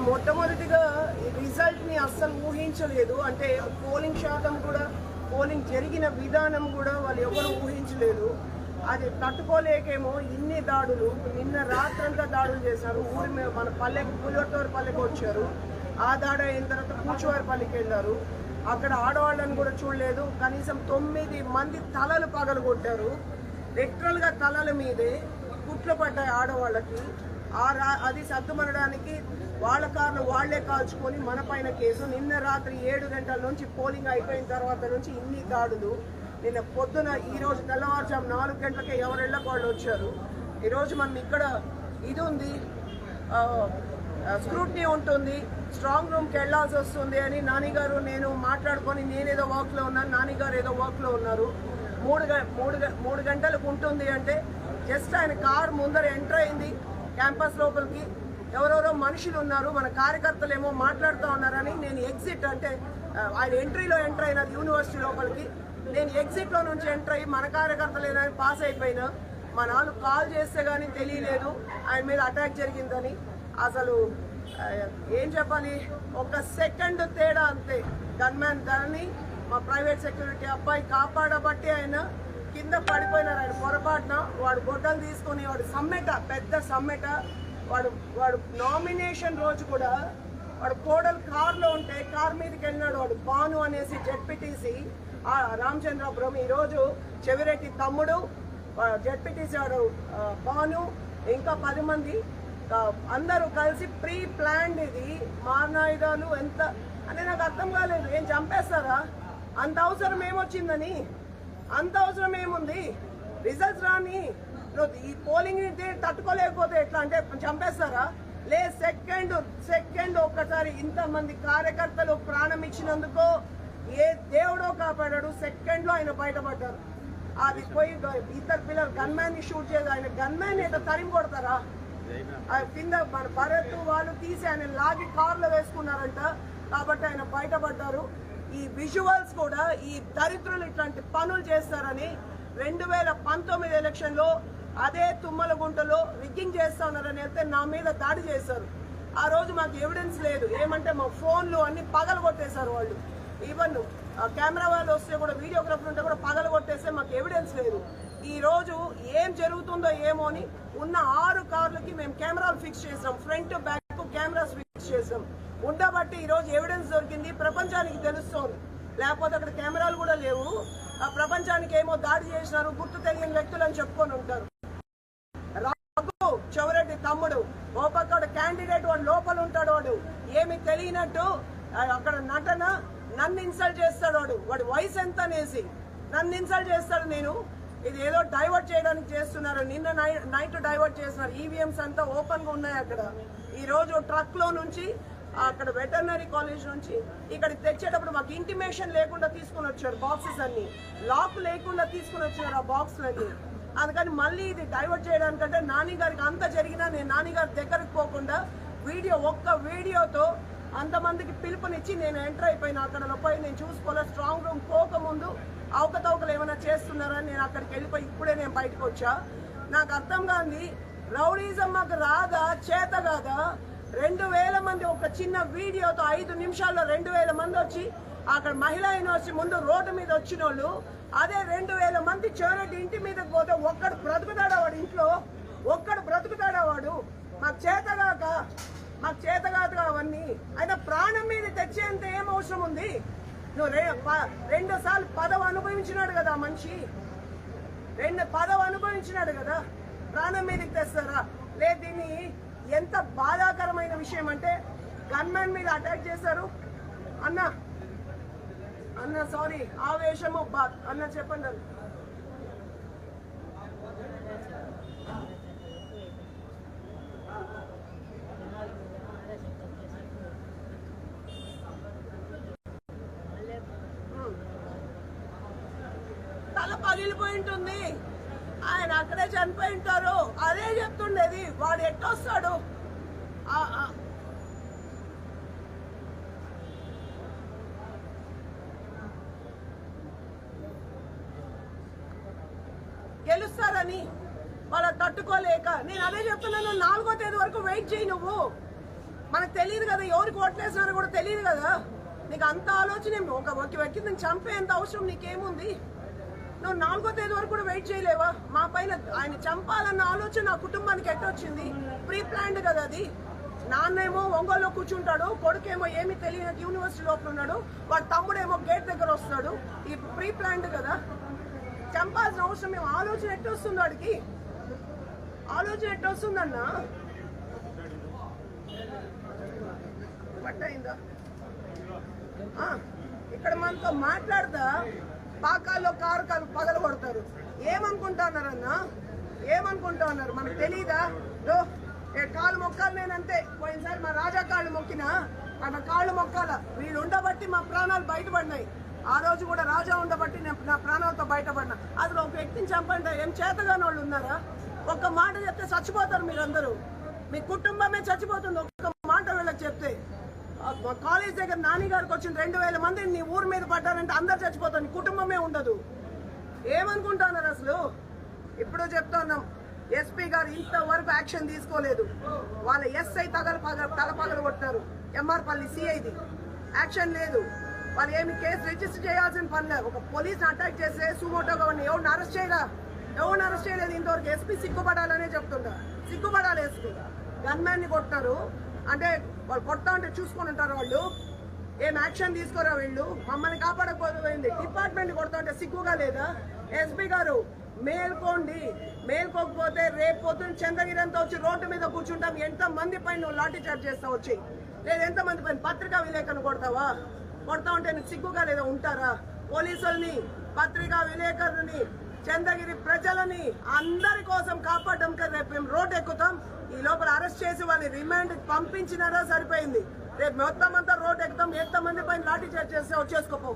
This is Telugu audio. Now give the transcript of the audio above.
మొట్టమొదటిగా రిజల్ట్ని అస్సలు ఊహించలేదు. అంటే పోలింగ్ శాతం కూడా, పోలింగ్ జరిగిన విధానం కూడా వాళ్ళు ఎవరు ఊహించలేదు. అది తట్టుకోలేకేమో ఇన్ని దాడులు. నిన్న రాత్రంతా దాడులు చేశారు. ఊరి మీద మన పల్లెకు, పులివర్తూరు పల్లెకు వచ్చారు. ఆ దాడి అయిన తర్వాత కూచువారిపల్లికి వెళ్ళారు. అక్కడ ఆడవాళ్ళని కూడా చూడలేదు. కనీసం 9 మంది తలలు పగలగొట్టారు. లిటరల్గా తలల మీదే కుట్లు పడ్డాయి ఆడవాళ్ళకి. అది సర్దుమనడానికి వాళ్ళ కార్లు వాళ్లే కాల్చుకొని మన పైన కేసు. నిన్న రాత్రి 7 గంటల నుంచి పోలింగ్ అయిపోయిన తర్వాత నుంచి ఇన్ని దాడులు. నిన్న పొద్దున ఈరోజు తెల్లవారుజాము 4 గంటలకే ఎవరెళ్ళకు వాళ్ళు వచ్చారు. ఈరోజు మనం ఇక్కడ ఇది ఉంది, స్క్రూట్నీ ఉంటుంది, స్ట్రాంగ్ రూమ్కి వెళ్లాల్సి వస్తుంది అని నానిగారు నేను మాట్లాడుకొని, నేనేదో వర్క్లో ఉన్నాను, నానిగారు ఏదో వర్క్లో ఉన్నారు. 3 గంటలకు ఉంటుంది అంటే జస్ట్ ఆయన కార్ ముందర ఎంటర్ అయింది క్యాంపస్ లోపలికి. ఎవరెవరో మనుషులు ఉన్నారు, మన కార్యకర్తలు ఏమో మాట్లాడుతూ ఉన్నారని నేను ఎగ్జిట్, అంటే ఆయన ఎంట్రీలో ఎంటర్ అయినారు యూనివర్సిటీ లోపలికి. నేను ఎగ్జిట్లో నుంచి ఎంటర్ అయ్యి మన కార్యకర్తలు ఏదైనా పాస్ అయిపోయినా, మా నాన్న కాల్ చేస్తే కానీ తెలియలేదు ఆయన మీద అటాక్ జరిగిందని. అసలు ఏం చెప్పాలి, ఒక సెకండ్ తేడా అంతే. గన్మ్యాన్ దాన్ని మా ప్రైవేట్ సెక్యూరిటీ అబ్బాయి కాపాడబట్టి ఆయన కింద పడిపోయినారు. ఆయన పొరపాటున వాడు గొడ్డలు తీసుకుని, వాడు సమ్మెట, పెద్ద సమ్మెట. వాడు నామినేషన్ రోజు కూడా వాడు కోడలు కార్లో ఉంటే కార్ మీదకి వెళ్ళినాడు. వాడు భాను అనేసి జెడ్పీటీసీ రామచంద్రాపురం. ఈరోజు చెవిరెడ్డి తమ్ముడు జెడ్పీటీసీ వాడు భాను, ఇంకా 10 మంది అందరూ కలిసి ప్రీ ప్లాన్డ్. ఇది మారణాయుధాలు ఎంత అంటే నాకు అర్థం కాలేదు. ఏం చంపేస్తారా? అంత అవసరం ఏమొచ్చిందని, అంత అవసరం ఏముంది? రిజల్ట్స్ రాని ఈ పోలింగ్ తట్టుకోలేకపోతే ఎట్లా అంటే చంపేస్తారా? లే, సెకండ్ ఒక్కసారి ఇంతమంది కార్యకర్తలు ప్రాణం ఇచ్చినందుకో ఏ దేవుడో కాపాడాడు. సెకండ్ లో ఆయన బయటపడ్డారు. అది పోయి 2 పిల్లలు గన్మ్యాన్ ని షూట్ చేసి, ఆయన గన్మ్యాన్ ఏదో తరిమి కొడతారా? కింద మన భరత్ వాళ్ళు తీసి ఆయన లాగి కార్లో వేసుకున్నారంట. కాబట్టి ఆయన బయటపడ్డారు. ఈ విజువల్స్ కూడా ఈ దరిద్రులు ఇట్లాంటి పనులు చేస్తారని 2019 ఎలక్షన్ లో అదే తుమ్మలగుంటలో రిగ్గింగ్ చేస్తా ఉన్నారని అయితే నా మీద దాడి చేశారు. ఆ రోజు మాకు ఎవిడెన్స్ లేదు. ఏమంటే మా ఫోన్లు అన్ని పగలు కొట్టేశారు వాళ్ళు. ఈవెన్ కెమెరా వాళ్ళు వస్తే కూడా, వీడియోగ్రాఫర్ ఉంటే కూడా పగలు కొట్టేస్తే మాకు ఎవిడెన్స్ లేదు. ఈ రోజు ఏం జరుగుతుందో ఏమో అని ఉన్న 6 కార్లకి మేము కెమెరాలు ఫిక్స్ చేసాం. ఫ్రంట్ బ్యాక్ కెమెరాస్ ఫిక్స్ చేసాం. ఉండబట్టి ఈ రోజు ఎవిడెన్స్ దొరికింది, ప్రపంచానికి తెలుస్తోంది. లేకపోతే అక్కడ కెమెరాలు కూడా లేవు. ఆ ప్రపంచానికి ఏమో దాడి చేసినారు, గుర్తు తెలియని వ్యక్తులు అని చెప్పుకొని ఉంటారు. రఘు చెవిరెడ్డి తమ్ముడు ఓ పక్క క్యాండిడేట్, వాడు లోపల ఉంటాడు. వాడు ఏమి తెలియనట్టు అక్కడ నటన, నన్ను ఇన్సల్ట్ చేస్తాడు. వాడి వయసు ఎంత అనేసి నన్ను ఇన్సల్ట్ చేస్తాడు. నేను ఇది ఏదో డైవర్ట్ చేయడానికి చేస్తున్నారు. నిన్న నైట్ డైవర్ట్ చేస్తున్నారు. ఈవీఎంస్ అంతా ఓపెన్ గా ఉన్నాయి అక్కడ. ఈ రోజు ట్రక్ లో నుంచి అక్కడ వెటర్నరీ కాలేజ్ నుంచి ఇక్కడికి తెచ్చేటప్పుడు మాకు ఇంటిమేషన్ లేకుండా తీసుకుని వచ్చారు. బాక్సెస్ అన్ని లాక్ లేకుండా తీసుకుని వచ్చారు ఆ బాక్స్లన్నీ. అందుకని మళ్ళీ ఇది డైవర్ట్ చేయడానికంటే నాని గారికి అంత జరిగినా నేను నాని గారి దగ్గరకు పోకుండా ఒక్క వీడియోతో అంతమందికి పిలుపునిచ్చి నేను ఎంటర్ అయిపోయినా. అక్కడ పోయి నేను చూసుకోలే. స్ట్రాంగ్ రూమ్ పోకముందు అవకతవకలు ఏమైనా చేస్తున్నారని నేను అక్కడికి వెళ్ళిపోయి ఇప్పుడే నేను బయటకు వచ్చా. నాకు అర్థం కాంది, రౌడీజం మాకు రాదా, చేత కాదా? 2000 మంది ఒక చిన్న వీడియోతో 5 నిమిషాల్లో 2000 మంది వచ్చి అక్కడ మహిళా యూనివర్సిటీ ముందు రోడ్డు మీద వచ్చిన వాళ్ళు, అదే 2000 మంది చెవిరెడ్డి ఇంటి మీదకి పోతే ఒక్కడు బ్రతుకుతాడా? వాడు ఇంట్లో ఒక్కడు బ్రతుకుతాడా? వాడు మాకు చేత కాదు అవన్నీ. అయితే ప్రాణం మీద తెచ్చేంత ఏం అవసరం ఉంది? నువ్వు 2 సార్లు పదవి అనుభవించినాడు కదా ఆ మనిషి, 2 పదవి అనుభవించినాడు కదా, ప్రాణం మీదకి తెస్తారా? లేదు. దీన్ని ఎంత బాధాకరమైన విషయం అంటే గన్మ్యాన్ మీద అటాక్ చేశారు. అన్న సారీ, ఆవేశము అన్న చెప్పండి. తల పగిలిపోయి ఉంటుంది. ఆయన అక్కడే చనిపోయి ఉంటారు. అదే చెప్తుండేది. వాడు ఎట్టొస్తాడు? గెలుస్తారని వాళ్ళ తట్టుకోలేక నేను అదే చెప్తున్నాను. 4వ తేదీ వరకు వెయిట్ చేయి. నువ్వు మనకు తెలియదు కదా, ఎవరికి ఓట్లేసినారో కూడా తెలియదు కదా. నీకు అంత ఆలోచన ఒక వ్యక్తిని చంపేంత అవసరం నీకేముంది? నువ్వు 4వ తేదీ వరకు కూడా వెయిట్ చేయలేవా? మా పైన ఆయన చంపాలన్న ఆలోచన నా కుటుంబానికి ఎట్టొచ్చింది? ప్రీ ప్లాన్డ్ కదా అది. నాన్నేమో ఒంగోలులో కూర్చుంటాడు, కొడుకేమో ఏమీ తెలియని యూనివర్సిటీ లోపల ఉన్నాడు, వాడు తమ్ముడేమో గేట్ దగ్గర వస్తాడు. ఈ ప్రీ ప్లాన్డ్ కదా. చంపాల్సిన అవసరం మేము ఆలోచన ఎట్టొస్తుంది వాడికి? ఆలోచన ఎట్టొస్తుందన్నా? పట్టయిందా? ఇక్కడ మనతో మాట్లాడతా పాకాల్లో కారు పగలు కొడతారు. ఏమనుకుంటున్నారన్నా? ఏమనుకుంటున్నారు? మనకు తెలీదా? కాళ్ళు మొక్కాలి నేనంతే. పోయినసారి మా రాజా కాళ్ళు మొక్కినా అన్న కాళ్ళు మొక్కాల. వీడు ఉండబట్టి మా ప్రాణాలు బయటపడినాయి. ఆ రోజు కూడా రాజా ఉండబట్టి నేను నా ప్రాణాలతో బయటపడినా. అసలు ఒక వ్యక్తిని చంపండి ఏం చేతగాని వాళ్ళు ఉన్నారా? ఒక్క మాట చెప్తే చచ్చిపోతారు మీరందరూ. మీ కుటుంబమే చచ్చిపోతుంది ఒక్క మాట వీళ్ళకి చెప్తే. కాలేజ్ దగ్గర నాని గారికి వచ్చిన 2000 మంది నీ ఊరు మీద పడ్డారంటే అందరు చచ్చిపోతారు, నీ కుటుంబమే ఉండదు. ఏమనుకుంటున్నారు అసలు? ఇప్పుడు చెప్తున్నాం, ఎస్పీ గారు ఇంతవరకు యాక్షన్ తీసుకోలేదు. వాళ్ళ ఎస్ఐ తల పగలు కొట్టారు, ఎంఆర్పల్లి సిఐది యాక్షన్ లేదు. వాళ్ళు ఏమి కేసు రిజిస్టర్ చేయాల్సిన పని లేదు. ఒక పోలీస్ అటాక్ చేస్తే సుమోటోగా ఎవరిని అరెస్ట్ చేయరా? ఎవరిని అరెస్ట్ చేయలేదు ఇంతవరకు. ఎస్పీ సిగ్గుపడాలనే చెప్తుంటా. సిగ్గుపడాలి ఎస్పీ. గన్మ్యాన్ ని కొట్టారు అంటే వాళ్ళు కొడతా ఉంటే చూసుకొని ఉంటారు వాళ్ళు. ఏం యాక్షన్ తీసుకోరా వీళ్ళు? మమ్మల్ని కాపాడకపోయింది డిపార్ట్మెంట్ కొడతా ఉంటే సిగ్గుగా లేదా? ఎస్పీ గారు మేల్కోండి. మేల్కోకపోతే రేపు పొద్దున్న చంద్రగిరి అంతా వచ్చి రోడ్డు మీద కూర్చుంటాం. ఎంత మంది పైన నువ్వు లాఠీ చార్జ్ చేస్తావు వచ్చి? లేదు ఎంత మంది పైన పత్రికా విలేకరులు కొడతావా? కొడతా ఉంటే నీకు సిగ్గుగా లేదా? ఉంటారా? పోలీసుల్ని, పత్రికా విలేకరులని, చంద్రగిరి ప్రజలని అందరి కోసం కాపాడడం కదా రేపు మేము రోడ్ ఎక్కుతాం. ఈ లోపల అరెస్ట్ చేసి వాళ్ళని రిమాండ్ పంపించినారా సరిపోయింది. రేపు మొత్తం అంతా రోడ్ ఎక్కుతాం. ఎంతమంది పైన లాఠీ చార్జ్ చేస్తే వచ్చేసుకోపో.